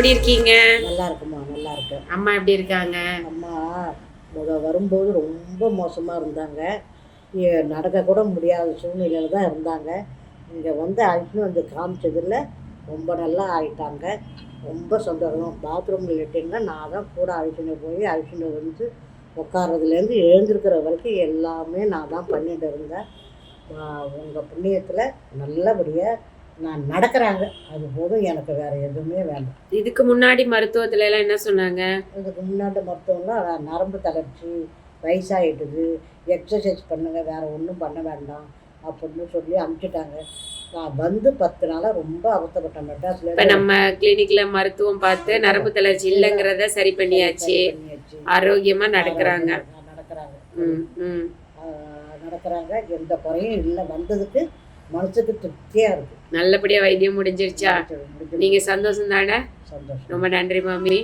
எப்படி இருக்கீங்க? நல்லா இருக்குமா, நல்லா இருக்கு. அம்மா எப்படி இருக்காங்க? அம்மா வரும்போது ரொம்ப மோசமாக இருந்தாங்க. நடக்க கூட முடியாத சூழ்நிலையில் தான் இருந்தாங்க. இங்கே வந்து அழைச்சின்னு வந்து காமிச்சதில் ரொம்ப நல்லா ஆயிட்டாங்க. ரொம்ப சந்தோஷம். பாத்ரூமில் லெட்டின்னா நான் தான் கூட அழைச்சின்னு வந்து உட்கார்றதுலேருந்து எழுந்திருக்கிற வரைக்கும் எல்லாமே நான் தான் பண்ணிட்டு இருந்தேன். உங்கள் புண்ணியத்தில் நல்லபடியாக நான் நடக்கிறாங்க. அது போதும், எனக்கு வேறு எதுவுமே வேண்டாம். இதுக்கு முன்னாடி மருத்துவத்துல எல்லாம் என்ன சொன்னாங்க? இதுக்கு முன்னாடி மருத்துவம்லாம் நரம்பு தளர்ச்சி, வயசாகிட்டுது, எக்ஸசைஸ் பண்ணுங்கள், வேறு ஒன்றும் பண்ண வேண்டாம் அப்படின்னு சொல்லி அனுப்பிச்சிட்டாங்க. நான் வந்து 10 நாளாக ரொம்ப அவஸ்தைப்பட்டேன். மெட்ராஸில் இப்போ நம்ம கிளினிக்ல மருத்துவம் பார்த்து நரம்பு தளர்ச்சி இல்லைங்கிறத சரி பண்ணியாச்சு. ஆரோக்கியமாக நடக்கிறாங்க. நடக்கிறாங்க. எந்த குறையும் இல்லை. வந்ததுக்கு மனசுக்கு திருப்தியாக இருக்குது. நல்லபடியாக வைத்தியம் முடிஞ்சிருச்சா? நீங்கள் சந்தோஷம் தானே? சந்தோஷம். ரொம்ப நன்றி மாமி.